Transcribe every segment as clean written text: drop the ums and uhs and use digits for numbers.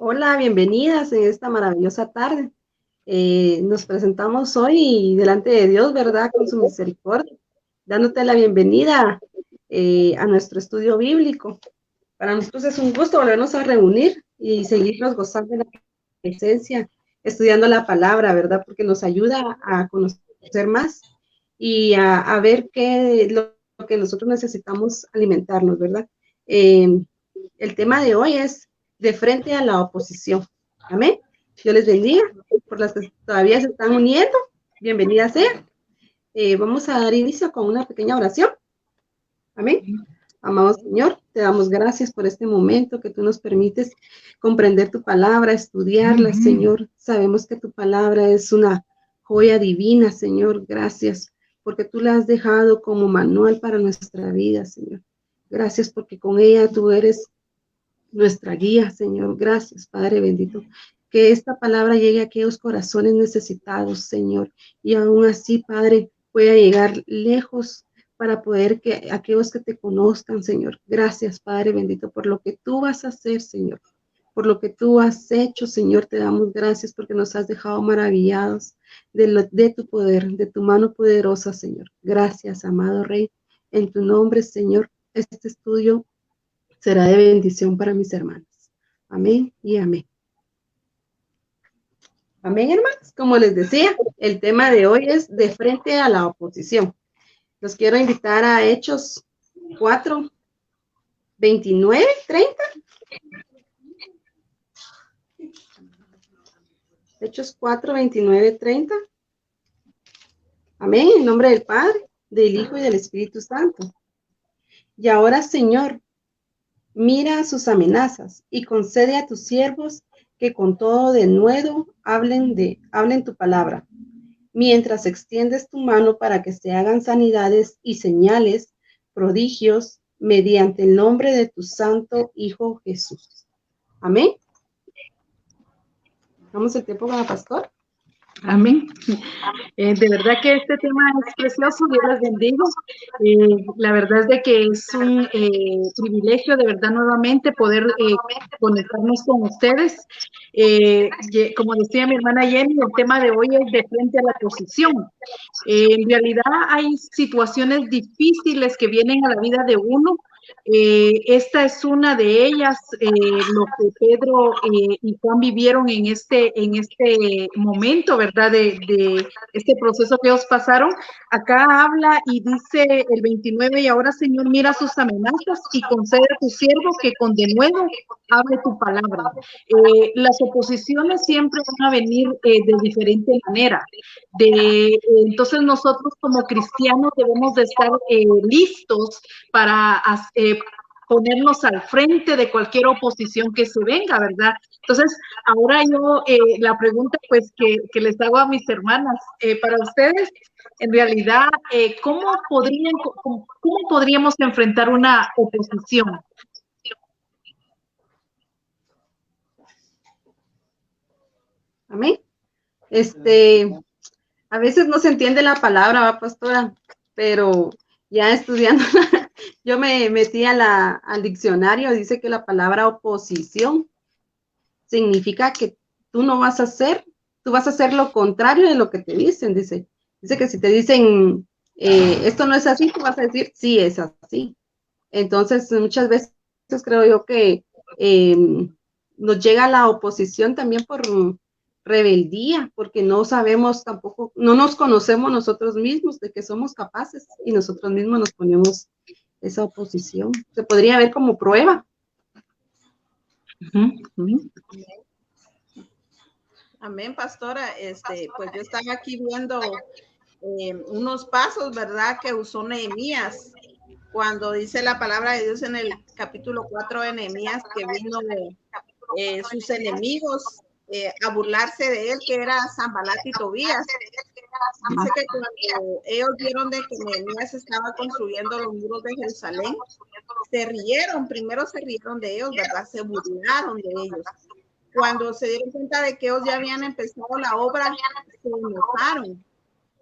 Hola, bienvenidas en esta maravillosa tarde. Nos presentamos hoy delante de Dios, ¿verdad? Con su misericordia, dándote la bienvenida a nuestro estudio bíblico. Para nosotros es un gusto volvernos a reunir y seguirnos gozando de la presencia, estudiando la palabra, ¿verdad? Porque nos ayuda a conocer más y a ver qué lo que nosotros necesitamos alimentarnos, ¿verdad? Eh, el tema de hoy es de frente a la oposición. Amén. Dios les bendiga. Por las que todavía se están uniendo, bienvenida sea. Vamos a dar inicio con una pequeña oración. Amén. Amado Señor, te damos gracias por este momento que tú nos permites comprender tu palabra, estudiarla, Señor. Sabemos que tu palabra es una joya divina, Señor. Gracias porque tú la has dejado como manual para nuestra vida, Señor. Gracias porque con ella tú eres nuestra guía, Señor. Gracias, Padre bendito. Que esta palabra llegue a aquellos corazones necesitados, Señor. Y aún así, Padre, pueda llegar lejos para poder que aquellos que te conozcan, Señor. Gracias, Padre bendito, por lo que tú vas a hacer, Señor. Por lo que tú has hecho, Señor, te damos gracias porque nos has dejado maravillados de tu poder, de tu mano poderosa, Señor. Gracias, amado Rey. En tu nombre, Señor, este estudio será de bendición para mis hermanos. Amén y amén. Amén, hermanos. Como les decía, el tema de hoy es de frente a la oposición. Los quiero invitar a Hechos 4, 29, 30. Hechos 4, 29, 30. Amén. En nombre del Padre, del Hijo y del Espíritu Santo. Y ahora, Señor, mira sus amenazas y concede a tus siervos que con todo denuedo hablen tu palabra, mientras extiendes tu mano para que se hagan sanidades y señales, prodigios, mediante el nombre de tu santo Hijo Jesús. Amén. Vamos el tiempo con la pastora. Amén. De verdad que este tema es precioso, Dios les bendiga. La verdad es de que es un privilegio de verdad nuevamente poder conectarnos con ustedes. Como decía mi hermana Jenny, el tema de hoy es de frente a la oposición. En realidad hay situaciones difíciles que vienen a la vida de uno. Esta es una de ellas, lo que Pedro y Juan vivieron en este momento, ¿verdad? De este proceso que ellos pasaron. Acá habla y dice el 29, y ahora, Señor, mira sus amenazas y concede a tu siervo que con denuedo hable tu palabra. Las oposiciones siempre van a venir de diferente manera. Entonces nosotros como cristianos debemos de estar listos para ponernos al frente de cualquier oposición que se venga, ¿verdad? Entonces, ahora yo la pregunta pues que les hago a mis hermanas, para ustedes, en realidad, ¿cómo podríamos enfrentar una oposición? Amén. A veces no se entiende la palabra, ¿va, pastora? Pero ya estudiando, yo me metí al diccionario, dice que la palabra oposición significa que tú no vas a hacer, tú vas a hacer lo contrario de lo que te dicen, dice. Dice que si te dicen, esto no es así, tú vas a decir, sí, es así. Entonces, muchas veces creo yo que nos llega la oposición también por rebeldía, porque no sabemos tampoco, no nos conocemos nosotros mismos de que somos capaces y nosotros mismos nos ponemos esa oposición. Se podría ver como prueba. Amén, pastora. Pues yo estaba aquí viendo unos pasos, ¿verdad?, que usó Nehemías cuando dice la palabra de Dios en el capítulo 4 de Nehemías, que vino sus enemigos a burlarse de él, que era Sanbalat y Tobías. Dice que cuando ellos vieron de que Nehemías estaba construyendo los muros de Jerusalén, primero se rieron de ellos, ¿verdad? Se burlaron de ellos. Cuando se dieron cuenta de que ellos ya habían empezado la obra, se enojaron.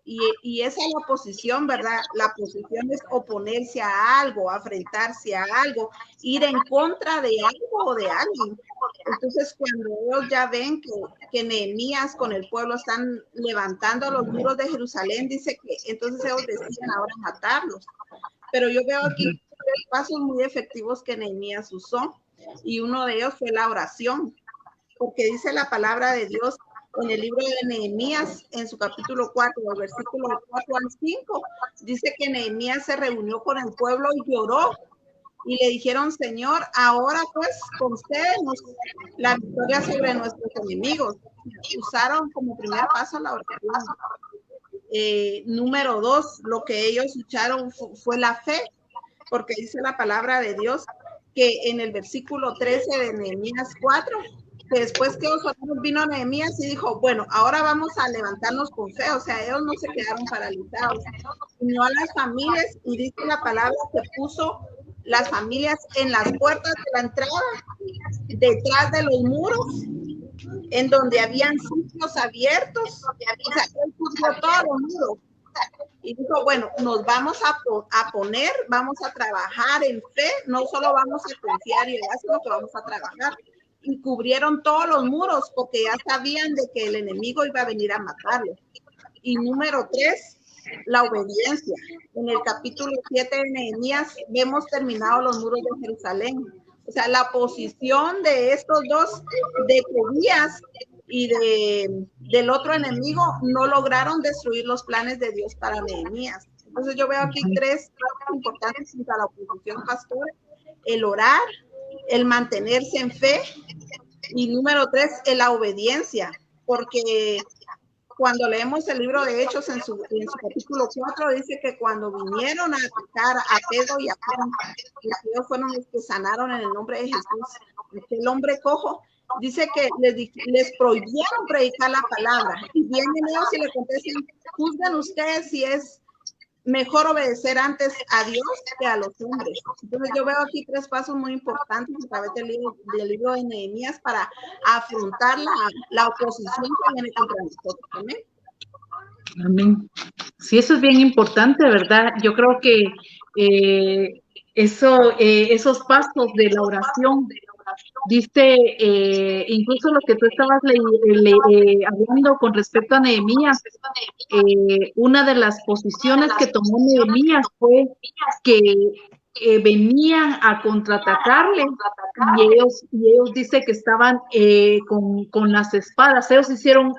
Y esa es la oposición, ¿verdad? La oposición es oponerse a algo, afrentarse a algo, ir en contra de algo o de alguien. Entonces, cuando ellos ya ven que Nehemías con el pueblo están levantando los muros de Jerusalén, dice que entonces ellos deciden ahora matarlos. Pero yo veo aquí 3 pasos muy efectivos que Nehemías usó, y uno de ellos fue la oración, porque dice la palabra de Dios en el libro de Nehemías, en su capítulo 4, versículos 4 al 5, dice que Nehemías se reunió con el pueblo y lloró, y le dijeron: Señor, ahora pues concédenos la victoria sobre nuestros enemigos. Usaron como primer paso la oración. Número 2, lo que ellos usaron fue la fe, porque dice la palabra de Dios que en el versículo 13 de Nehemías 4, que después que los otros vino Nehemías y dijo: bueno, ahora vamos a levantarnos con fe. O sea, ellos no se quedaron paralizados, unió a las familias, y dice la palabra que puso las familias en las puertas de la entrada, detrás de los muros, en donde habían sitios abiertos. O sea, él puso todos los muros y dijo: bueno, nos vamos a poner, vamos a trabajar en fe, no solo vamos a confiar y orar, sino que vamos a trabajar. Y cubrieron todos los muros porque ya sabían de que el enemigo iba a venir a matarlo. Y número 3, la obediencia. En el capítulo 7 de Nehemías vemos terminado los muros de Jerusalén. O sea, la posición de estos dos, de Tobías y del otro enemigo, no lograron destruir los planes de Dios para Nehemías. Entonces yo veo aquí 3 cosas importantes para la oposición, pastor: el orar, el mantenerse en fe, y número 3, la obediencia, porque cuando leemos el libro de Hechos en su capítulo 4, dice que cuando vinieron a atacar a Pedro y a Juan, ellos fueron los que sanaron en el nombre de Jesús. El hombre cojo, dice que les prohibieron predicar la palabra, y vienen ellos y le contestan: juzgan ustedes si es mejor obedecer antes a Dios que a los hombres. Entonces yo veo aquí 3 pasos muy importantes a través del libro de Nehemías para afrontar la oposición que viene contra nosotros. Amén. Amén. Sí, eso es bien importante, ¿verdad? Yo creo que esos pasos de la oración, dice, incluso lo que tú estabas hablando con respecto a Nehemías, una de las posiciones que tomó Nehemías fue que venían a contraatacarle, y ellos dice que estaban con las espadas. Ellos hicieron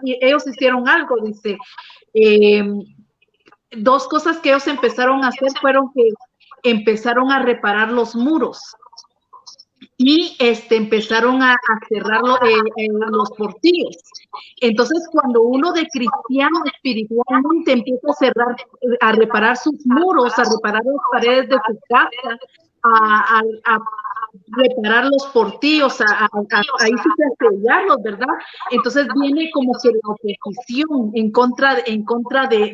algo, dice. 2 cosas que ellos empezaron a hacer fueron que empezaron a reparar los muros y empezaron a cerrar los portillos. Entonces, cuando uno de cristiano espiritualmente empieza a cerrar, a reparar sus muros, a reparar las paredes de su casa, a reparar los portillos, ahí sí que sellarlos, ¿verdad? Entonces viene como que la oposición en contra del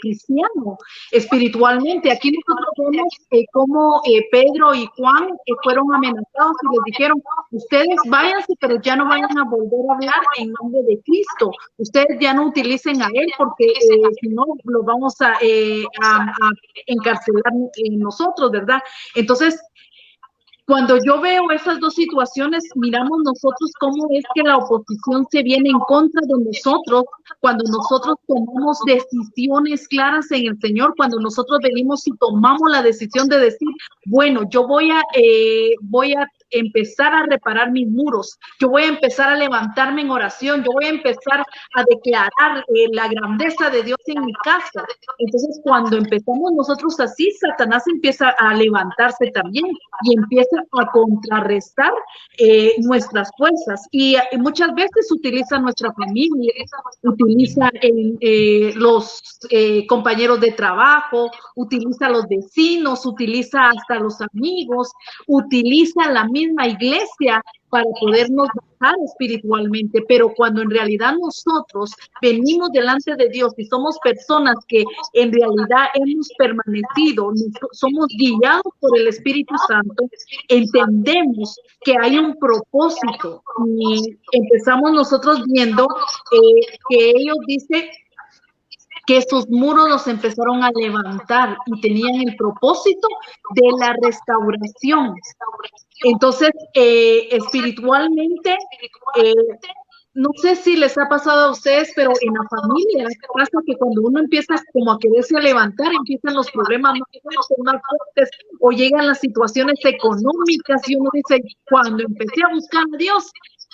cristiano espiritualmente. Aquí nosotros vemos cómo Pedro y Juan fueron amenazados y les dijeron: ustedes váyanse, pero ya no vayan a volver a hablar en nombre de Cristo. Ustedes ya no utilicen a él, porque si no, lo vamos a encarcelar nosotros, ¿verdad? Entonces, cuando yo veo esas 2 situaciones, miramos nosotros cómo es que la oposición se viene en contra de nosotros cuando nosotros tomamos decisiones claras en el Señor, cuando nosotros venimos y tomamos la decisión de decir: bueno, yo voy a empezar a reparar mis muros, yo voy a empezar a levantarme en oración, yo voy a empezar a declarar la grandeza de Dios en mi casa. Entonces, cuando empezamos nosotros así, Satanás empieza a levantarse también y empieza a contrarrestar nuestras fuerzas, y muchas veces utiliza nuestra familia, utiliza los compañeros de trabajo, utiliza a los vecinos, utiliza hasta los amigos, utiliza la misma iglesia para podernos bajar espiritualmente. Pero cuando en realidad nosotros venimos delante de Dios y somos personas que en realidad hemos permanecido, somos guiados por el Espíritu Santo, entendemos que hay un propósito, y empezamos nosotros viendo que ellos dicen que sus muros los empezaron a levantar y tenían el propósito de la restauración. Entonces, espiritualmente, no sé si les ha pasado a ustedes, pero en la familia pasa que cuando uno empieza como a quererse levantar, empiezan los problemas más fuertes, o llegan las situaciones económicas y uno dice, cuando empecé a buscar a Dios,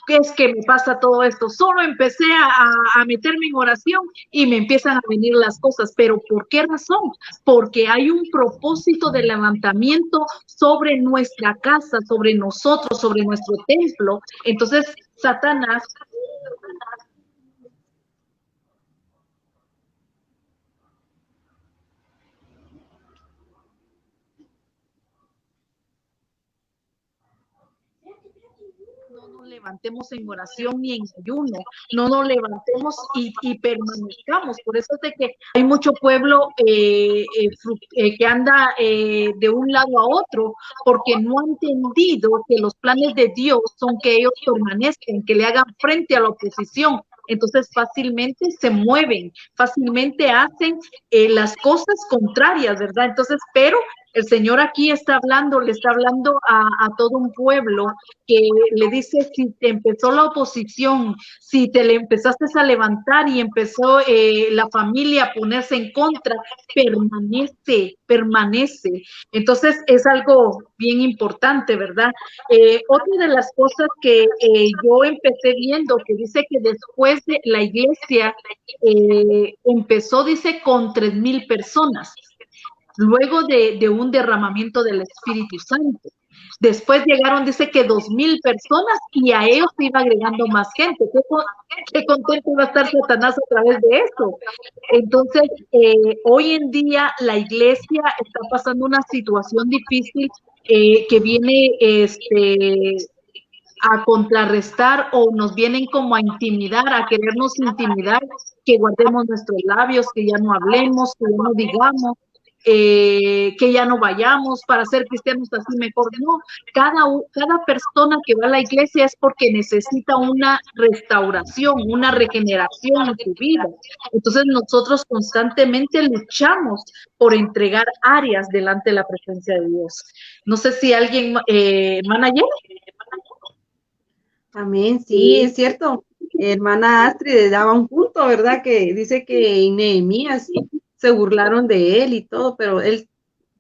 ¿qué es que me pasa todo esto? Solo empecé a meterme en oración y me empiezan a venir las cosas. ¿Pero por qué razón? Porque hay un propósito de levantamiento sobre nuestra casa, sobre nosotros, sobre nuestro templo. Entonces, Satanás no nos levantemos en oración ni en ayuno, no nos levantemos y permanezcamos. Por eso es de que hay mucho pueblo que anda de un lado a otro, porque no ha entendido que los planes de Dios son que ellos permanezcan, que le hagan frente a la oposición. Entonces fácilmente se mueven, fácilmente hacen las cosas contrarias, ¿verdad? Entonces, pero el Señor aquí está hablando, le está hablando a todo un pueblo que le dice, si te empezó la oposición, si te le empezaste a levantar y empezó la familia a ponerse en contra, permanece. Entonces es algo bien importante, ¿verdad? Otra de las cosas que yo empecé viendo, que dice que después de la iglesia empezó, dice, con 3,000 personas, luego de un derramamiento del Espíritu Santo. Después llegaron, dice que 2,000 personas y a ellos se iba agregando más gente. Qué contento iba a estar Satanás a través de eso. Entonces, hoy en día la iglesia está pasando una situación difícil que viene a contrarrestar o nos vienen como a intimidar, a querernos intimidar, que guardemos nuestros labios, que ya no hablemos, que ya no digamos, que ya no vayamos para ser cristianos así mejor. No, cada persona que va a la iglesia es porque necesita una restauración, una regeneración en su vida. Entonces nosotros constantemente luchamos por entregar áreas delante de la presencia de Dios. No sé si alguien, manager. Amén, sí, es cierto. Hermana Astrid daba un punto, ¿verdad? Que dice que en Nehemías se burlaron de él y todo, pero él,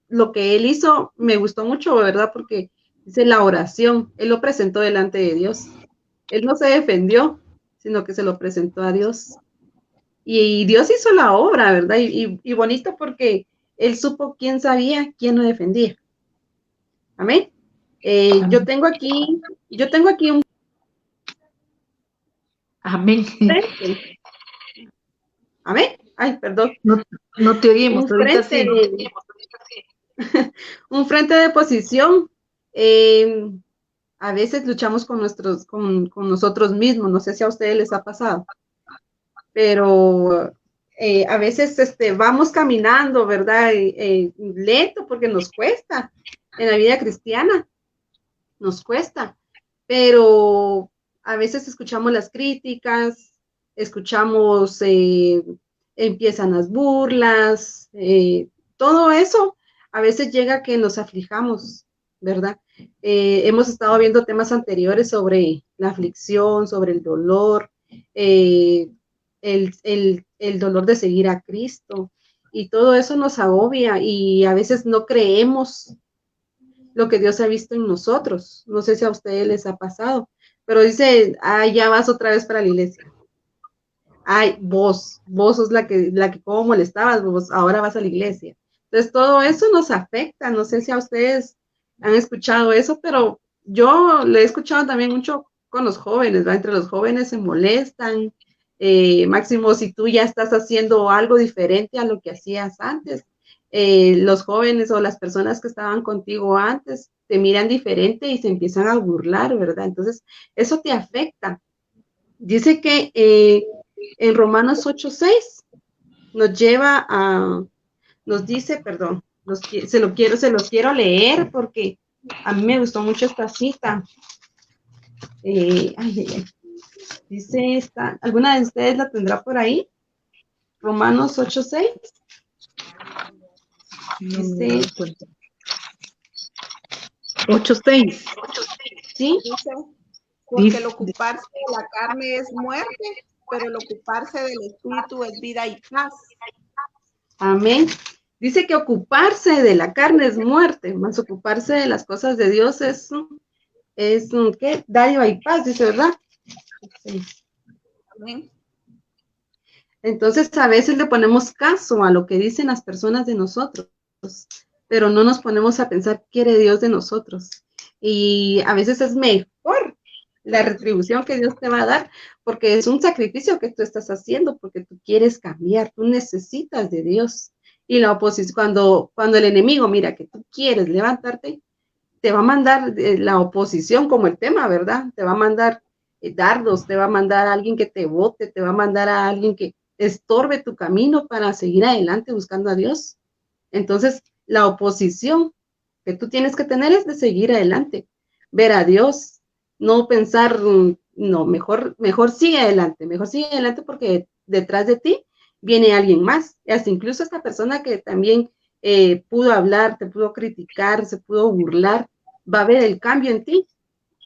lo que él hizo me gustó mucho, ¿verdad? Porque dice la oración, él lo presentó delante de Dios. Él no se defendió, sino que se lo presentó a Dios. Y Dios hizo la obra, ¿verdad? Y bonito porque él supo quién sabía, quién lo defendía. Amén. Yo tengo aquí un Amén. frente. Amén. Ay, perdón. No te oímos, Un frente, un frente de posición. A veces luchamos con nosotros mismos. No sé si a ustedes les ha pasado, pero a veces vamos caminando, ¿verdad? Lento porque nos cuesta. En la vida cristiana nos cuesta, pero a veces escuchamos las críticas, escuchamos, empiezan las burlas, todo eso a veces llega a que nos aflijamos, ¿verdad? Hemos estado viendo temas anteriores sobre la aflicción, sobre el dolor, el dolor de seguir a Cristo, y todo eso nos agobia y a veces no creemos lo que Dios ha visto en nosotros. No sé si a ustedes les ha pasado, pero dice, ay, ya vas otra vez para la iglesia. Ay, vos sos la que como molestabas, vos ahora vas a la iglesia. Entonces todo eso nos afecta. No sé si a ustedes han escuchado eso, pero yo lo he escuchado también mucho con los jóvenes, ¿va? Entre los jóvenes se molestan. Máximo, si tú ya estás haciendo algo diferente a lo que hacías antes, los jóvenes o las personas que estaban contigo antes te miran diferente y se empiezan a burlar, ¿verdad? Entonces, eso te afecta. Dice que en Romanos 8:6 nos lleva a, nos dice, perdón, se los quiero leer porque a mí me gustó mucho esta cita. Dice esta, ¿alguna de ustedes la tendrá por ahí? Romanos 8:6. Dice 8:6. ¿Sí? Dice, porque el ocuparse de la carne es muerte, pero el ocuparse del espíritu es vida y paz. Amén. Dice que ocuparse de la carne es muerte, más ocuparse de las cosas de Dios es ¿qué? Dádiva y paz, dice, ¿verdad? Sí. Amén. Entonces, a veces le ponemos caso a lo que dicen las personas de nosotros, pero no nos ponemos a pensar qué quiere Dios de nosotros. Y a veces es mejor la retribución que Dios te va a dar, porque es un sacrificio que tú estás haciendo, porque tú quieres cambiar, tú necesitas de Dios. Y la oposición, cuando el enemigo mira que tú quieres levantarte, te va a mandar la oposición como el tema, ¿verdad? Te va a mandar dardos, te va a mandar a alguien que te vote, te va a mandar a alguien que estorbe tu camino para seguir adelante buscando a Dios. Entonces, la oposición que tú tienes que tener es de seguir adelante, ver a Dios, no pensar, no, mejor sigue adelante porque detrás de ti viene alguien más, hasta incluso esta persona que también pudo hablar, te pudo criticar, se pudo burlar, va a ver el cambio en ti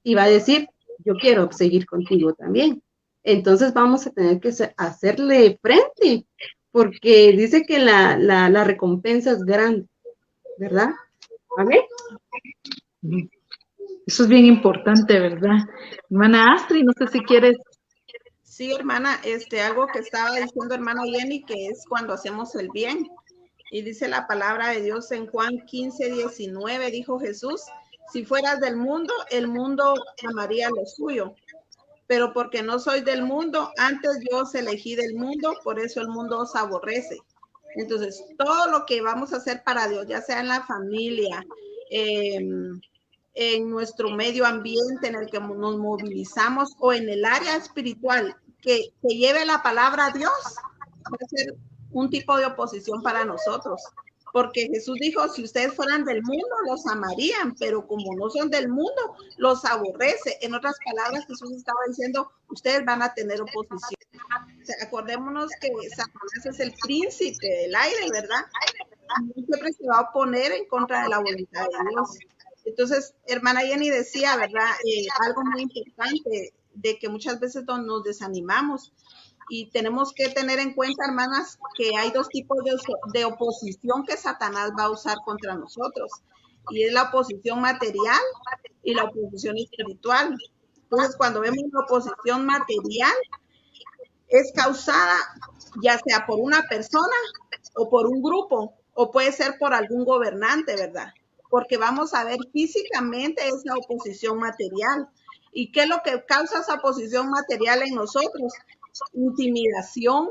y va a decir, yo quiero seguir contigo también. Entonces vamos a tener que hacerle frente, porque dice que la recompensa es grande, ¿verdad? ¿Vale? Eso es bien importante, ¿verdad? Hermana Astrid, no sé si quieres. Sí, hermana, algo que estaba diciendo hermana Jenny, que es cuando hacemos el bien. Y dice la palabra de Dios en Juan 15:19, dijo Jesús, si fueras del mundo, el mundo amaría lo suyo. Pero porque no soy del mundo, antes yo os elegí del mundo, por eso el mundo os aborrece. Entonces, todo lo que vamos a hacer para Dios, ya sea en la familia, en nuestro medio ambiente en el que nos movilizamos o en el área espiritual, que lleve la palabra a Dios, va a ser un tipo de oposición para nosotros. Porque Jesús dijo, si ustedes fueran del mundo, los amarían, pero como no son del mundo, los aborrece. En otras palabras, Jesús estaba diciendo, ustedes van a tener oposición. O sea, acordémonos que Satanás es el príncipe del aire, ¿verdad? Y siempre se va a oponer en contra de la voluntad de Dios. Entonces, hermana Jenny decía, ¿verdad? Algo muy importante, de que muchas veces nos desanimamos. Y tenemos que tener en cuenta, hermanas, que hay dos tipos de oposición que Satanás va a usar contra nosotros. Y es la oposición material y la oposición espiritual. Entonces, cuando vemos una oposición material, es causada ya sea por una persona o por un grupo, o puede ser por algún gobernante, ¿verdad? Porque vamos a ver físicamente esa oposición material. ¿Y qué es lo que causa esa oposición material en nosotros? Intimidación,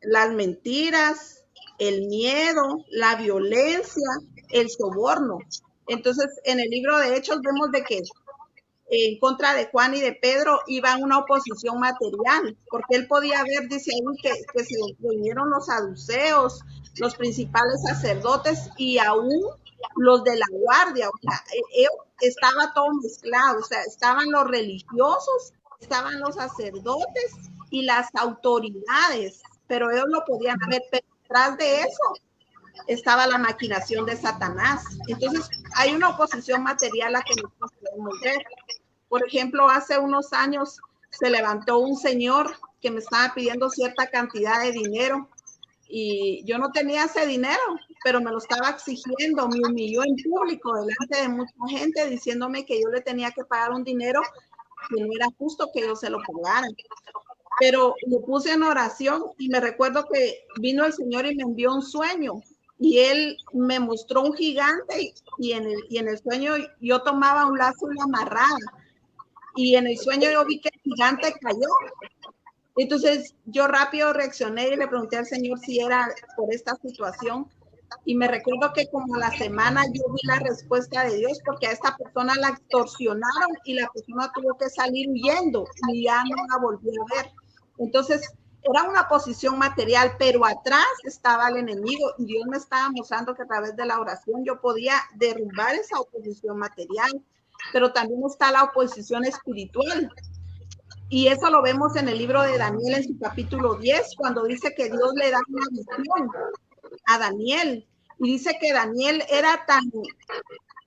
las mentiras, el miedo, la violencia, el soborno. Entonces, en el libro de Hechos vemos de que en contra de Juan y de Pedro iba una oposición material, porque él podía ver, dice ahí, que se reunieron los saduceos, los principales sacerdotes y aún los de la guardia, o sea, estaba todo mezclado, o sea, estaban los religiosos, estaban los sacerdotes y las autoridades, pero ellos lo podían ver, pero detrás de eso estaba la maquinación de Satanás. Entonces, hay una oposición material a que nosotros podemos ver. Por ejemplo, hace unos años se levantó un señor que me estaba pidiendo cierta cantidad de dinero y yo no tenía ese dinero, pero me lo estaba exigiendo, me humilló en público delante de mucha gente diciéndome que yo le tenía que pagar un dinero que no era justo que yo se lo pagara. Pero lo puse en oración y me recuerdo que vino el Señor y me envió un sueño y él me mostró un gigante y en el sueño yo tomaba un lazo y lo amarraba. Y en el sueño yo vi que el gigante cayó. Entonces yo rápido reaccioné y le pregunté al Señor si era por esta situación. Y me recuerdo que como a la semana yo vi la respuesta de Dios porque a esta persona la extorsionaron y la persona tuvo que salir huyendo y ya no la volví a ver. Entonces era una posición material, pero atrás estaba el enemigo y Dios me estaba mostrando que a través de la oración yo podía derrumbar esa oposición material. Pero también está la oposición espiritual. Y eso lo vemos en el libro de Daniel en su capítulo 10, cuando dice que Dios le da una visión a Daniel. Y dice que Daniel era tan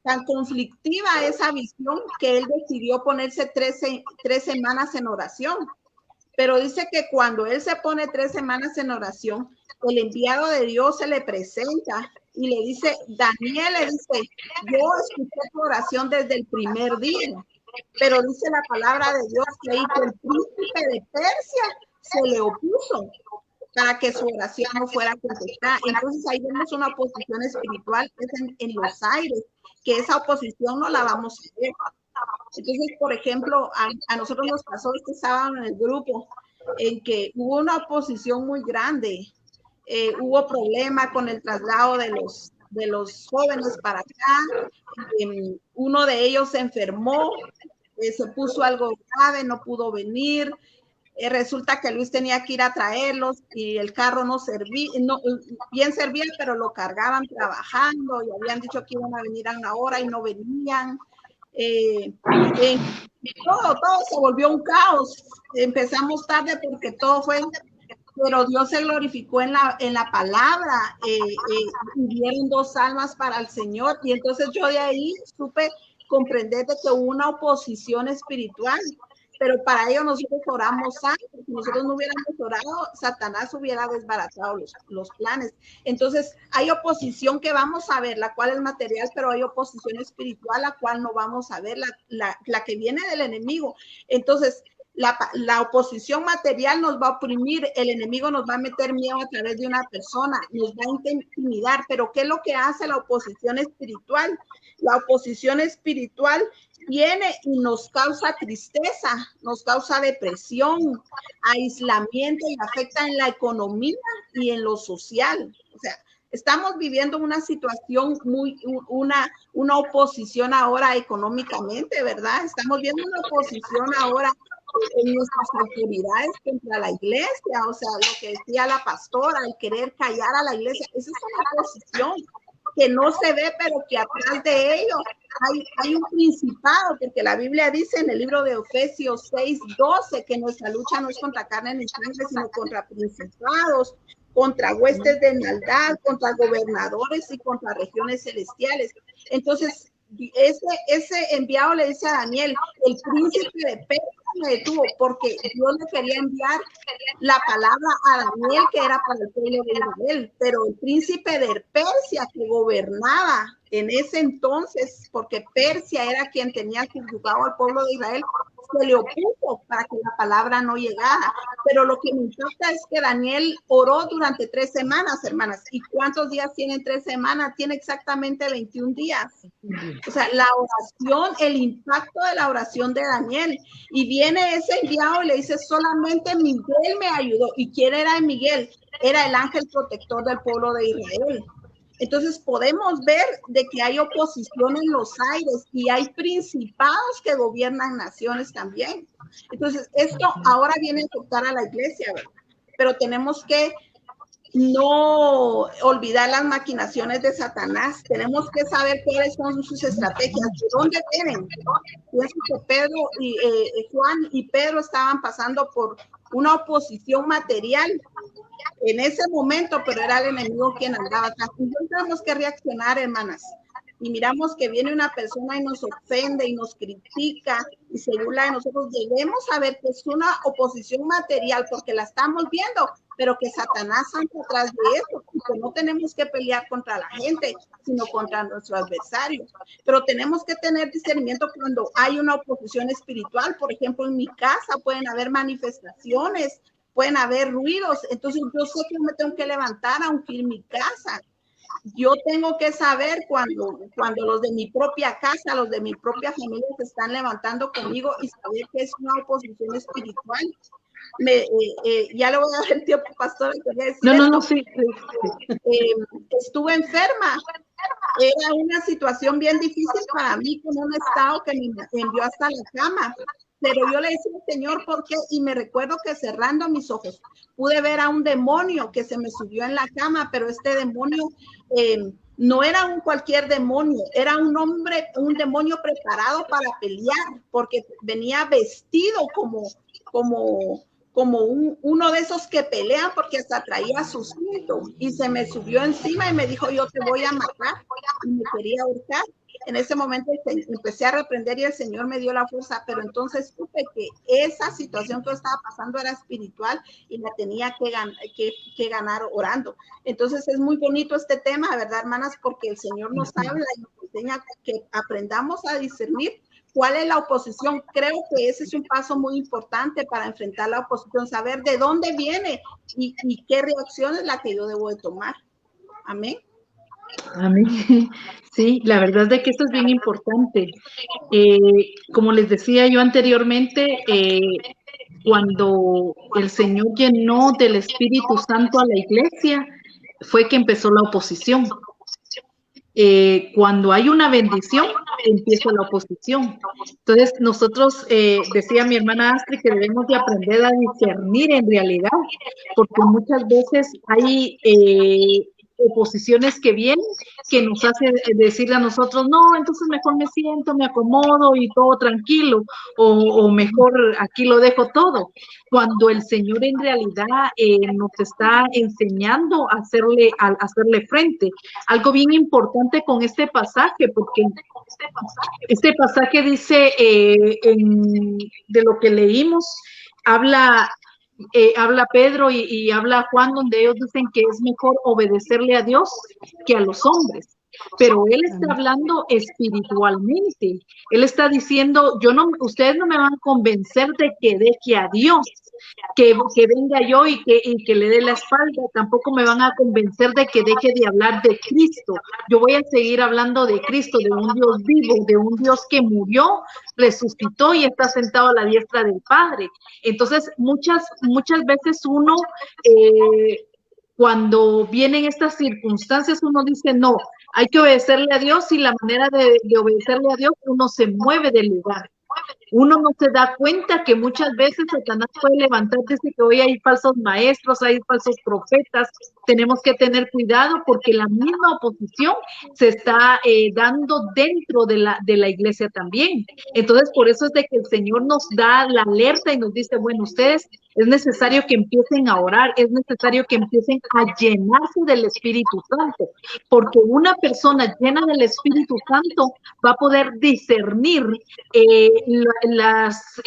tan conflictiva esa visión que él decidió ponerse 3 semanas en oración. Pero dice que cuando él se pone 3 semanas en oración, el enviado de Dios se le presenta y le dice, Daniel, le dice, yo escuché tu oración desde el primer día, pero dice la palabra de Dios que ahí el príncipe de Persia se le opuso para que su oración no fuera contestada. Entonces ahí vemos una oposición espiritual que es en los aires, que esa oposición no la vamos a ver. Entonces, por ejemplo, a nosotros nos pasó este sábado en el grupo en que hubo una oposición muy grande, hubo problema con el traslado de los jóvenes para acá, uno de ellos se enfermó, se puso algo grave, no pudo venir, resulta que Luis tenía que ir a traerlos y el carro no servía, bien servía, pero lo cargaban trabajando y habían dicho que iban a venir a una hora y no venían. Todo se volvió un caos. Empezamos tarde porque todo fue, pero Dios se glorificó en la palabra. Dieron 2 almas para el Señor y entonces yo de ahí supe comprender de que hubo una oposición espiritual. Pero para ello nosotros oramos antes. Si nosotros no hubiéramos orado, Satanás hubiera desbaratado los planes. Entonces, hay oposición que vamos a ver, la cual es material, pero hay oposición espiritual, la cual no vamos a ver, la que viene del enemigo. Entonces, la oposición material nos va a oprimir, el enemigo nos va a meter miedo a través de una persona, nos va a intimidar, pero ¿qué es lo que hace la oposición espiritual? La oposición espiritual viene y nos causa tristeza, nos causa depresión, aislamiento y afecta en la economía y en lo social. O sea, estamos viviendo una situación una oposición ahora económicamente, ¿verdad? Estamos viendo una oposición ahora en nuestras autoridades contra la iglesia, o sea, lo que decía la pastora, el querer callar a la iglesia, esa es una oposición que no se ve, pero que atrás de ello hay un principado, porque la Biblia dice en el libro de Efesios 6:12 que nuestra lucha no es contra carne ni sangre, sino contra principados, contra huestes de maldad, contra gobernadores y contra regiones celestiales. Entonces, ese enviado le dice a Daniel, el príncipe de Persia me detuvo porque Dios le quería enviar la palabra a Daniel que era para el pueblo de Israel, pero el príncipe de Persia que gobernaba en ese entonces, porque Persia era quien tenía subyugado al pueblo de Israel, se le opuso para que la palabra no llegara. Pero lo que me importa es que Daniel oró durante 3 semanas, hermanas. ¿Y cuántos días tienen 3 semanas? Tiene exactamente 21 días. O sea, la oración, el impacto de la oración de Daniel. Y viene ese enviado y le dice, solamente Miguel me ayudó. ¿Y quién era Miguel? Era el ángel protector del pueblo de Israel. Entonces podemos ver de que hay oposición en los aires y hay principados que gobiernan naciones también. Entonces esto ahora viene a afectar a la iglesia, ¿verdad? Pero tenemos que no olvidar las maquinaciones de Satanás. Tenemos que saber cuáles son sus estrategias, de dónde vienen. Pienso que Pedro y Juan y Pedro estaban pasando por una oposición material en ese momento, pero era el enemigo quien andaba atrás. Entonces tenemos que reaccionar, hermanas. Y miramos que viene una persona y nos ofende y nos critica y se burla de nosotros. Debemos saber que es una oposición material porque la estamos viendo, pero que Satanás anda atrás de eso, y que no tenemos que pelear contra la gente, sino contra nuestro adversario. Pero tenemos que tener discernimiento cuando hay una oposición espiritual. Por ejemplo, en mi casa pueden haber manifestaciones, pueden haber ruidos, entonces yo sé que me tengo que levantar a ungir mi casa. Yo tengo que saber cuando los de mi propia casa, los de mi propia familia se están levantando conmigo y saber que es una oposición espiritual. Ya le voy a dar el tiempo, pastor. Sí. Estuve enferma. Era una situación bien difícil para mí, con un estado que me envió hasta la cama. Pero yo le decía al Señor, ¿por qué? Y me recuerdo que cerrando mis ojos, pude ver a un demonio que se me subió en la cama, pero este demonio no era un cualquier demonio, era un hombre, un demonio preparado para pelear, porque venía vestido como uno de esos que pelean, porque hasta traía su cinto, y se me subió encima y me dijo, yo te voy a matar, y me quería ahorcar. en ese momento empecé a reprender y el Señor me dio la fuerza, pero entonces supe que esa situación que yo estaba pasando era espiritual y la tenía que ganar orando. Entonces es muy bonito este tema, ¿verdad, hermanas? Porque el Señor nos habla y nos enseña que aprendamos a discernir cuál es la oposición. Creo que ese es un paso muy importante para enfrentar la oposición, saber de dónde viene y qué reacción es la que yo debo de tomar. Amén. Amén. Sí, la verdad es de que esto es bien importante. Como les decía yo anteriormente, cuando el Señor llenó del Espíritu Santo a la iglesia, fue que empezó la oposición. Cuando hay una bendición, empieza la oposición. Entonces, nosotros, decía mi hermana Astrid, que debemos de aprender a discernir en realidad, porque muchas veces hay oposiciones que vienen que nos hace decirle a nosotros, no, entonces mejor me siento, me acomodo y todo tranquilo, o mejor aquí lo dejo todo, cuando el Señor en realidad nos está enseñando a hacerle frente. Algo bien importante con este pasaje, porque este pasaje dice, de lo que leímos, habla Pedro y habla Juan, donde ellos dicen que es mejor obedecerle a Dios que a los hombres. Pero él está hablando espiritualmente. Él está diciendo, ustedes no me van a convencer de que deje a Dios, que venga yo y que le dé la espalda. Tampoco me van a convencer de que deje de hablar de Cristo. Yo voy a seguir hablando de Cristo, de un Dios vivo, de un Dios que murió, resucitó y está sentado a la diestra del Padre. Entonces, muchas veces uno, cuando vienen estas circunstancias, uno dice, no, hay que obedecerle a Dios, y la manera de obedecerle a Dios, uno se mueve del lugar. Uno no se da cuenta que muchas veces Satanás puede levantarse, que hoy hay falsos maestros, hay falsos profetas. Tenemos que tener cuidado porque la misma oposición se está dando dentro de la iglesia también. Entonces, por eso es de que el Señor nos da la alerta y nos dice, bueno, ustedes es necesario que empiecen a orar, es necesario que empiecen a llenarse del Espíritu Santo, porque una persona llena del Espíritu Santo va a poder discernir las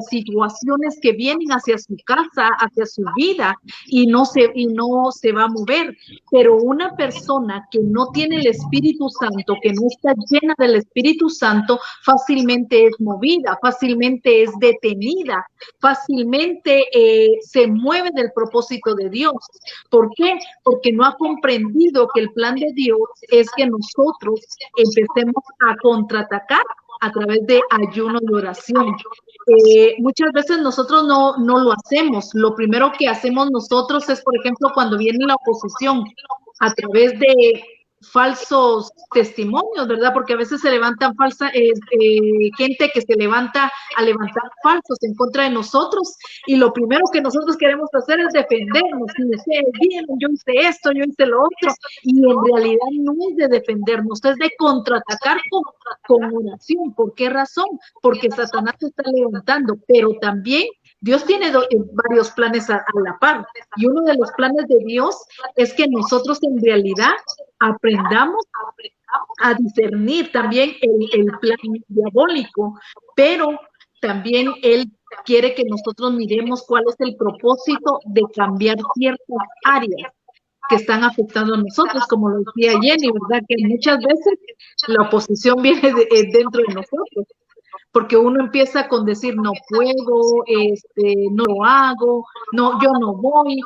situaciones que vienen hacia su casa, hacia su vida, y no se va a mover. Pero una persona que no tiene el Espíritu Santo, que no está llena del Espíritu Santo, fácilmente es movida, fácilmente es detenida, fácilmente se mueve del propósito de Dios. ¿Por qué? Porque no ha comprendido que el plan de Dios es que nosotros empecemos a contraatacar a través de ayuno y oración. Muchas veces nosotros no lo hacemos. Lo primero que hacemos nosotros es, por ejemplo, cuando viene la oposición, a través de falsos testimonios, ¿verdad? Porque a veces se levantan gente que se levanta a levantar falsos en contra de nosotros, y lo primero que nosotros queremos hacer es defendernos y decir, bien, yo hice esto, yo hice lo otro, y en realidad no es de defendernos, es de contraatacar con oración. ¿Por qué razón? Porque Satanás se está levantando, pero también Dios tiene varios planes a la par, y uno de los planes de Dios es que nosotros en realidad aprendamos a discernir también el plan diabólico, pero también Él quiere que nosotros miremos cuál es el propósito de cambiar ciertas áreas que están afectando a nosotros, como lo decía Jenny, ¿verdad? Que muchas veces la oposición viene dentro de nosotros, porque uno empieza con decir no puedo, no lo hago, no, yo no voy,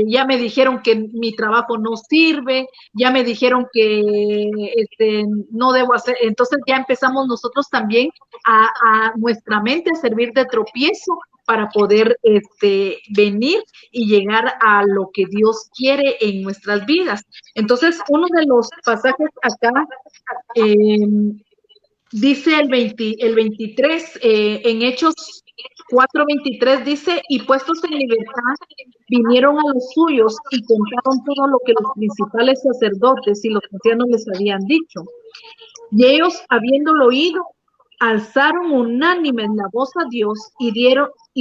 ya me dijeron que mi trabajo no sirve, ya me dijeron que no debo hacer. Entonces ya empezamos nosotros también a nuestra mente a servir de tropiezo para poder venir y llegar a lo que Dios quiere en nuestras vidas. Entonces, uno de los pasajes acá, dice el 23, en Hechos 4:23 dice, y puestos en libertad, vinieron a los suyos y contaron todo lo que los principales sacerdotes y los ancianos les habían dicho. Y ellos, habiéndolo oído, alzaron unánime la voz a Dios y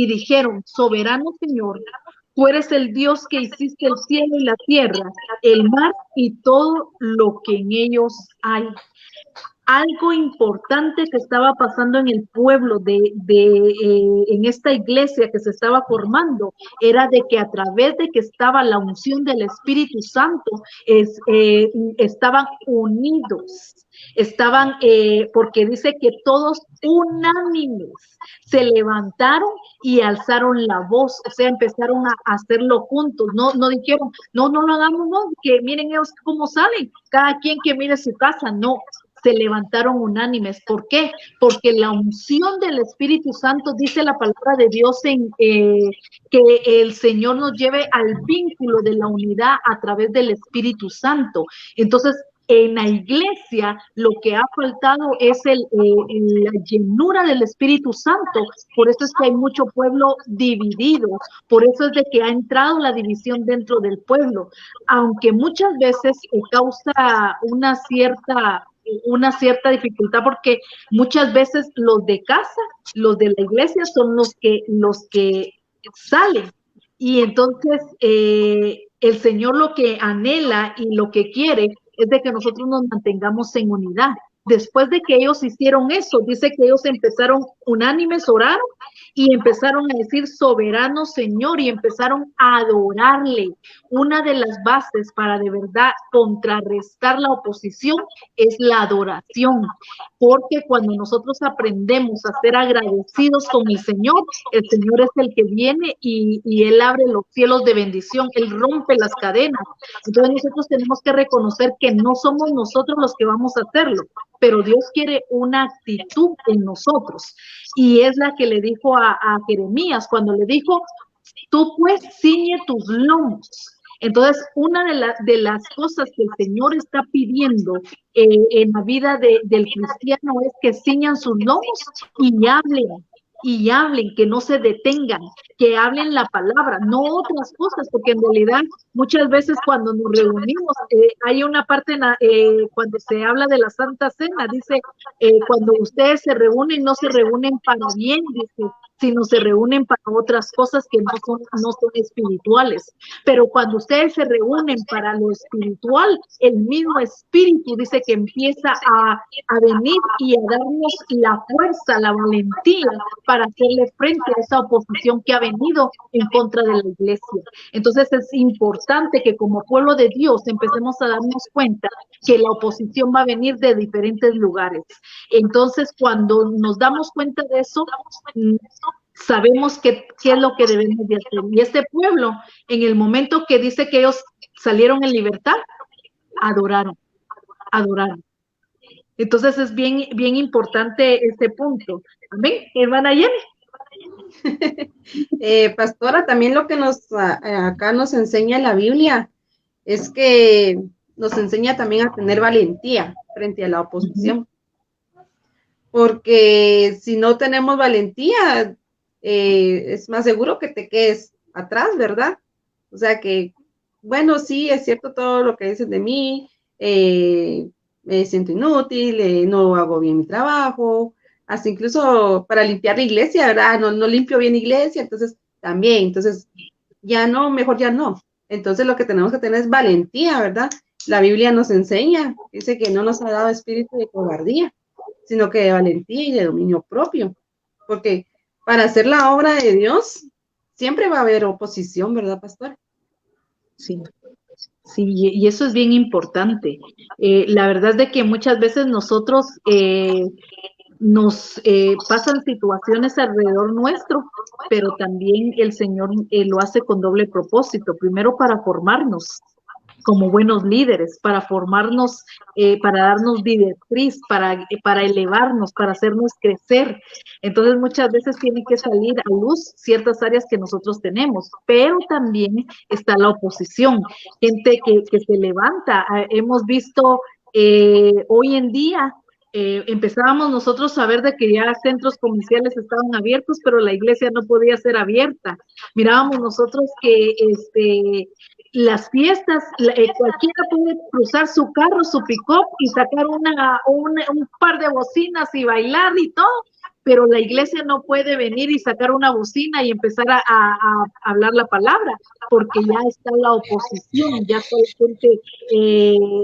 dijeron, soberano Señor, tú eres el Dios que hiciste el cielo y la tierra, el mar y todo lo que en ellos hay. algo importante que estaba pasando en el pueblo en esta iglesia que se estaba formando, era de que a través de que estaba la unción del Espíritu Santo, estaban unidos, porque dice que todos unánimes se levantaron y alzaron la voz, o sea, empezaron a hacerlo juntos, no dijeron, no lo hagamos, no, que miren ellos cómo salen, cada quien que mire su casa, no, se levantaron unánimes. ¿Por qué? Porque la unción del Espíritu Santo, dice la palabra de Dios, que el Señor nos lleve al vínculo de la unidad a través del Espíritu Santo. Entonces, en la iglesia lo que ha faltado es la llenura del Espíritu Santo. Por eso es que hay mucho pueblo dividido, por eso es de que ha entrado la división dentro del pueblo, aunque muchas veces causa una cierta dificultad, porque muchas veces los de casa, los de la iglesia son los que salen, y entonces el Señor lo que anhela y lo que quiere es de que nosotros nos mantengamos en unidad. Después de que ellos hicieron eso, dice que ellos empezaron unánimes, oraron y empezaron a decir soberano Señor, y empezaron a adorarle. Una de las bases para de verdad contrarrestar la oposición es la adoración, porque cuando nosotros aprendemos a ser agradecidos con el Señor es el que viene y Él abre los cielos de bendición, Él rompe las cadenas. Entonces nosotros tenemos que reconocer que no somos nosotros los que vamos a hacerlo, pero Dios quiere una actitud en nosotros, y es la que le dijo a Jeremías cuando le dijo, tú pues ciñe tus lomos. Entonces, una de las cosas que el Señor está pidiendo en la vida del cristiano es que ciñan sus lomos y hablen, que no se detengan, que hablen la palabra, no otras cosas, porque en realidad muchas veces cuando nos reunimos, hay una parte cuando se habla de la Santa Cena, dice, cuando ustedes se reúnen, no se reúnen para bien, dice, sino se reúnen para otras cosas que no son espirituales. Pero cuando ustedes se reúnen para lo espiritual, el mismo Espíritu dice que empieza a venir y a darnos la fuerza, la valentía para hacerle frente a esa oposición que ha venido en contra de la iglesia. Entonces es importante que como pueblo de Dios empecemos a darnos cuenta que la oposición va a venir de diferentes lugares. Entonces, cuando nos damos cuenta de eso, sabemos qué es lo que debemos de hacer. Y este pueblo, en el momento que dice que ellos salieron en libertad, adoraron. Entonces es bien, bien importante este punto. Amén, hermana Jenny. Pastora, también lo que acá nos enseña la Biblia es que nos enseña también a tener valentía frente a la oposición. Porque si no tenemos valentía, es más seguro que te quedes atrás, ¿verdad? O sea que, bueno, sí, es cierto todo lo que dicen de mí, me siento inútil, no hago bien mi trabajo, hasta incluso para limpiar la iglesia, ¿verdad? No limpio bien la iglesia, entonces también, entonces ya no, mejor ya no. Entonces lo que tenemos que tener es valentía, ¿verdad? La Biblia nos enseña, dice que no nos ha dado espíritu de cobardía, sino que de valentía y de dominio propio, porque para hacer la obra de Dios siempre va a haber oposición, ¿verdad, pastor? Sí, y eso es bien importante. La verdad es de que muchas veces nosotros nos pasan situaciones alrededor nuestro, pero también el Señor lo hace con doble propósito. Primero, para formarnos como buenos líderes, para formarnos, para darnos directriz, para elevarnos, para hacernos crecer. Entonces muchas veces tiene que salir a luz ciertas áreas que nosotros tenemos, pero también está la oposición, gente que se levanta. Hemos visto hoy en día, empezábamos nosotros a ver de que ya centros comerciales estaban abiertos, pero la iglesia no podía ser abierta. Mirábamos nosotros que las fiestas, cualquiera puede cruzar su carro, su pick-up y sacar un par de bocinas y bailar y todo, pero la iglesia no puede venir y sacar una bocina y empezar a hablar la palabra, porque ya está la oposición, ya está la gente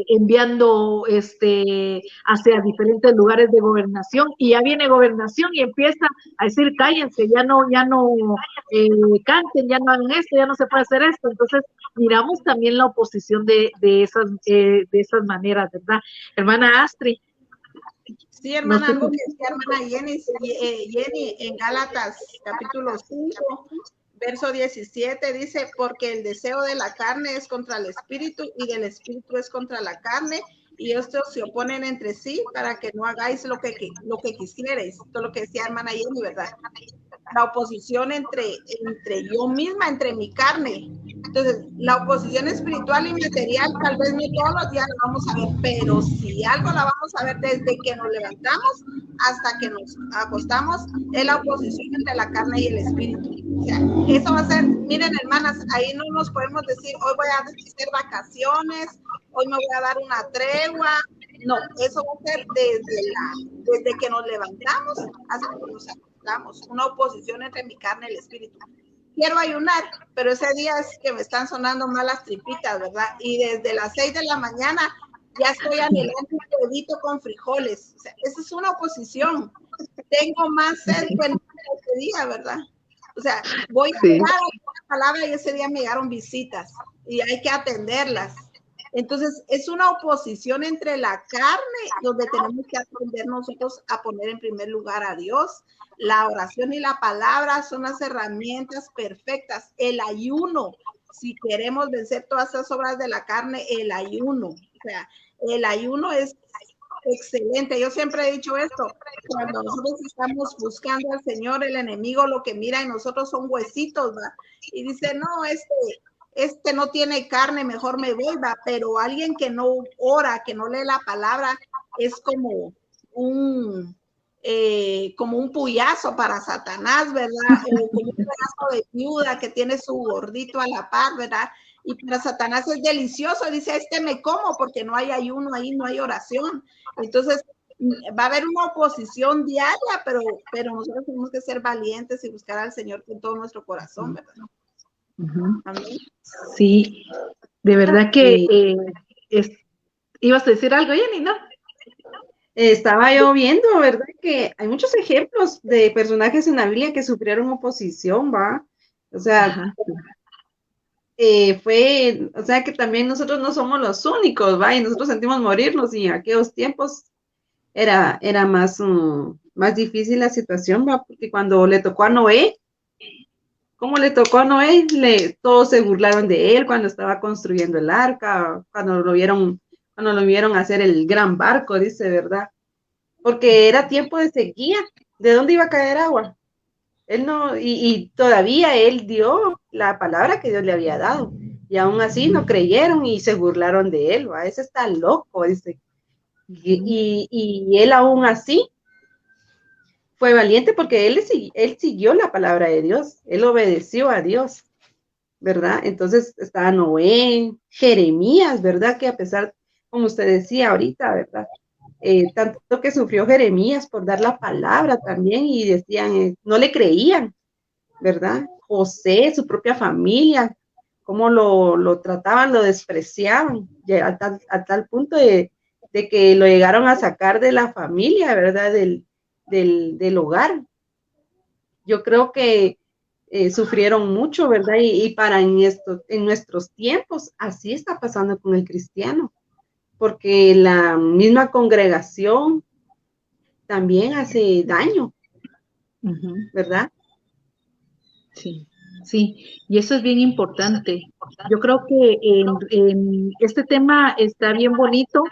enviando hacia diferentes lugares de gobernación, y ya viene gobernación y empieza a decir, cállense, ya no canten, ya no hagan esto, ya no se puede hacer esto. Entonces, miramos también la oposición de esas maneras, ¿verdad? Hermana Astrid. Sí, hermana, algo que decía hermana Jenny en Gálatas capítulo 5, verso 17, dice, porque el deseo de la carne es contra el espíritu y del espíritu es contra la carne, y estos se oponen entre sí para que no hagáis lo que quisierais. Todo lo que decía hermana Jenny, ¿verdad? La oposición entre yo misma, entre mi carne. Entonces, la oposición espiritual y material, tal vez no todos los días la vamos a ver, pero si algo la vamos a ver desde que nos levantamos hasta que nos acostamos, es la oposición entre la carne y el espíritu. O sea, eso va a ser, miren hermanas, ahí no nos podemos decir, hoy voy a hacer vacaciones, hoy me voy a dar una tregua. No, eso va a ser desde que nos levantamos hasta que nos acostamos, una oposición entre mi carne y el espíritu. Quiero ayunar, pero ese día es que me están sonando mal las tripitas, ¿verdad? Y desde las 6 de la mañana ya estoy anhelando un huevito con frijoles. O sea, esa es una oposición. Tengo más sed que ese día, ¿verdad? O sea, voy a hablar una palabra y ese día me llegaron visitas y hay que atenderlas. Entonces, es una oposición entre la carne, donde tenemos que aprender nosotros a poner en primer lugar a Dios. La oración y la palabra son las herramientas perfectas. El ayuno, si queremos vencer todas esas obras de la carne, el ayuno. O sea, el ayuno es excelente. Yo siempre he dicho esto, cuando nosotros estamos buscando al Señor, el enemigo lo que mira en nosotros son huesitos, ¿va? Y dice, no, este no tiene carne, mejor me voy, ¿va? Pero alguien que no ora, que no lee la palabra, es como un puyazo para Satanás, ¿verdad? O como un pedazo de viuda que tiene su gordito a la par, ¿verdad? Y para Satanás es delicioso, dice, me como porque no hay ayuno ahí, no hay oración. Entonces, va a haber una oposición diaria, pero nosotros tenemos que ser valientes y buscar al Señor con todo nuestro corazón, ¿verdad? Amén. Sí, de verdad que ibas a decir algo, Jenny, ¿no? Estaba yo viendo, ¿verdad? Que hay muchos ejemplos de personajes en la Biblia que sufrieron oposición, ¿va? O sea, o sea que también nosotros no somos los únicos, ¿va? Y nosotros sentimos morirnos y en aquellos tiempos era más difícil la situación, ¿va? Porque cuando le tocó a Noé, ¿cómo le tocó a Noé? Todos se burlaron de él cuando estaba construyendo el arca, cuando lo vieron hacer el gran barco, dice, ¿verdad? Porque era tiempo de sequía. ¿De dónde iba a caer agua? Él no, y todavía él dio la palabra que Dios le había dado. Y aún así no creyeron y se burlaron de él. ¿Va? Ese está loco, dice. Y él aún así fue valiente porque él siguió la palabra de Dios. Él obedeció a Dios, ¿verdad? Entonces estaba Noé, Jeremías, ¿verdad? Que a pesar, como usted decía ahorita, ¿verdad? Tanto que sufrió Jeremías por dar la palabra también y decían, no le creían, ¿verdad? José, su propia familia, cómo lo trataban, lo despreciaban, a tal punto de que lo llegaron a sacar de la familia, ¿verdad? Del hogar. Yo creo que sufrieron mucho, ¿verdad? Y para en nuestros tiempos, así está pasando con el cristiano, porque la misma congregación también hace daño, ¿verdad? Sí, sí, y eso es bien importante. Yo creo que en este tema está bien bonito.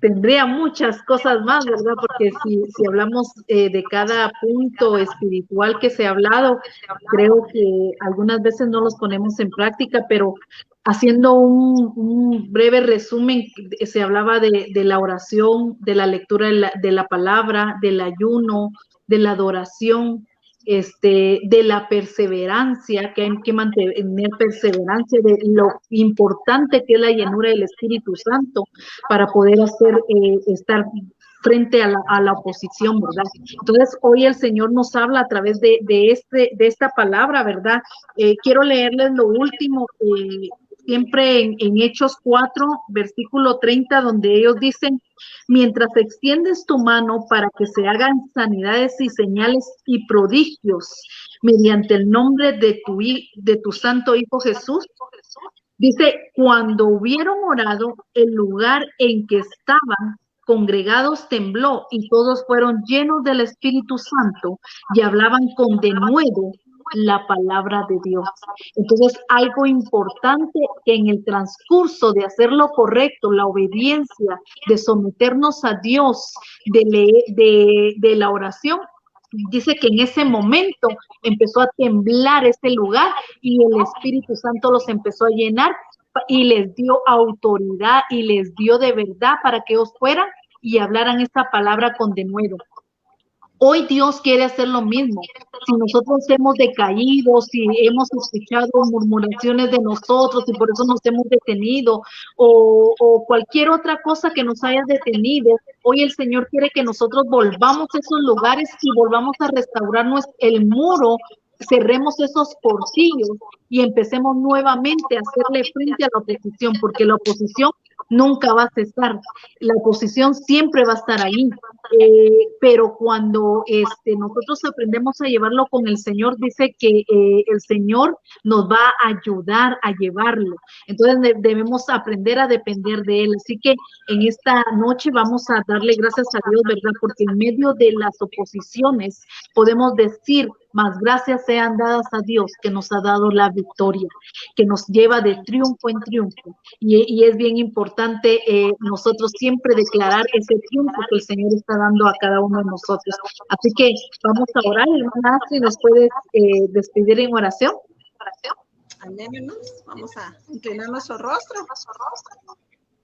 Tendría muchas cosas más, ¿verdad? Porque si hablamos de cada punto espiritual que se ha hablado, creo que algunas veces no los ponemos en práctica, pero haciendo un breve resumen, se hablaba de la oración, de la lectura de la palabra, del ayuno, de la adoración, de la perseverancia, que hay que mantener perseverancia, de lo importante que es la llenura del Espíritu Santo para poder estar frente a la oposición, ¿verdad? Entonces, hoy el Señor nos habla a través de esta palabra, ¿verdad? Quiero leerles lo último, siempre en Hechos 4, versículo 30, donde ellos dicen: mientras extiendes tu mano para que se hagan sanidades y señales y prodigios mediante el nombre de tu santo Hijo Jesús. Dice, cuando hubieron orado, el lugar en que estaban congregados tembló y todos fueron llenos del Espíritu Santo y hablaban con denuedo la palabra de Dios. Entonces, algo importante que en el transcurso de hacer lo correcto, la obediencia, de someternos a Dios, de la oración, dice que en ese momento empezó a temblar ese lugar y el Espíritu Santo los empezó a llenar y les dio autoridad y les dio de verdad para que ellos fueran y hablaran esta palabra con denuedo. Hoy Dios quiere hacer lo mismo. Si nosotros hemos decaído, si hemos escuchado murmuraciones de nosotros y por eso nos hemos detenido, o cualquier otra cosa que nos haya detenido, hoy el Señor quiere que nosotros volvamos a esos lugares y volvamos a restaurarnos el muro, cerremos esos portillos y empecemos nuevamente a hacerle frente a la oposición, porque la oposición nunca va a cesar, la oposición siempre va a estar ahí, pero cuando nosotros aprendemos a llevarlo con el Señor, dice que el Señor nos va a ayudar a llevarlo, entonces debemos aprender a depender de Él, así que en esta noche vamos a darle gracias a Dios, ¿verdad? Porque en medio de las oposiciones podemos decir, más gracias sean dadas a Dios que nos ha dado la victoria, que nos lleva de triunfo en triunfo. Y es bien importante nosotros siempre declarar ese triunfo que el Señor está dando a cada uno de nosotros. Así que vamos a orar, hermana Astrid, ¿nos puedes despedir en oración? Amén, hermanos. Vamos a inclinar nuestro rostro.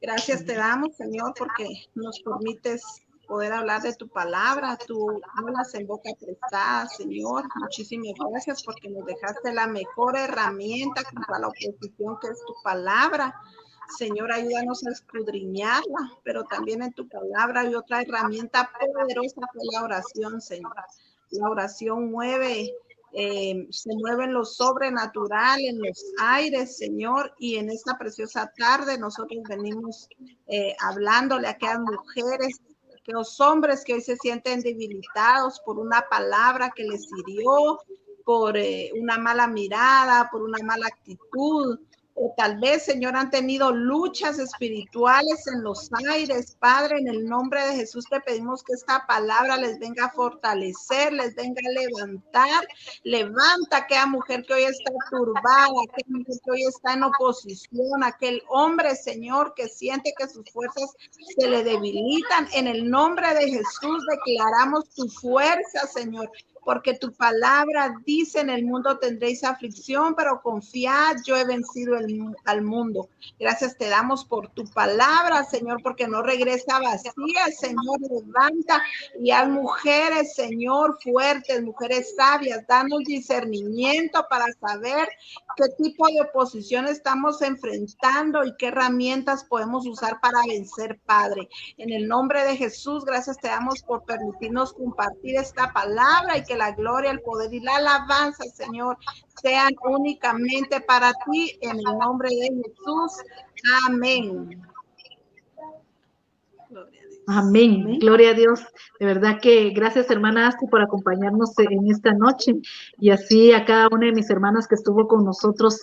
Gracias te damos, Señor, porque nos permites poder hablar de tu palabra. Tú hablas en boca prestada, Señor. Muchísimas gracias porque nos dejaste la mejor herramienta contra la oposición, que es tu palabra. Señor, ayúdanos a escudriñarla, pero también en tu palabra hay otra herramienta poderosa que es la oración, Señor. La oración mueve, se mueve en lo sobrenatural, en los aires, Señor, y en esta preciosa tarde nosotros venimos hablándole a aquellas mujeres, aquellos hombres que hoy se sienten debilitados por una palabra que les hirió, por una mala mirada, por una mala actitud, o tal vez, Señor, han tenido luchas espirituales en los aires. Padre, en el nombre de Jesús te pedimos que esta palabra les venga a fortalecer, les venga a levantar. Levanta a aquella mujer que hoy está turbada, aquella mujer que hoy está en oposición, aquel hombre, Señor, que siente que sus fuerzas se le debilitan. En el nombre de Jesús declaramos tu fuerza, Señor, porque tu palabra dice: en el mundo tendréis aflicción, pero confiad, yo he vencido al mundo. Gracias te damos por tu palabra, Señor, porque no regresa vacía, Señor. Levanta y haz mujeres, Señor, fuertes, mujeres sabias. Danos discernimiento para saber qué tipo de oposición estamos enfrentando y qué herramientas podemos usar para vencer, Padre. En el nombre de Jesús, gracias te damos por permitirnos compartir esta palabra y que la gloria, el poder y la alabanza, Señor, sean únicamente para ti, en el nombre de Jesús. Amén. Amén. Gloria a Dios. De verdad que gracias, hermana Astrid, por acompañarnos en esta noche, y así a cada una de mis hermanas que estuvo con nosotros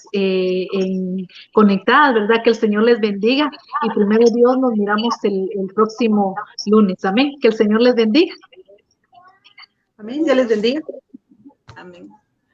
conectadas, ¿verdad? Que el Señor les bendiga, y primero Dios, nos miramos el próximo lunes. Amén. Que el Señor les bendiga. Amén. Dios les bendiga. Amén.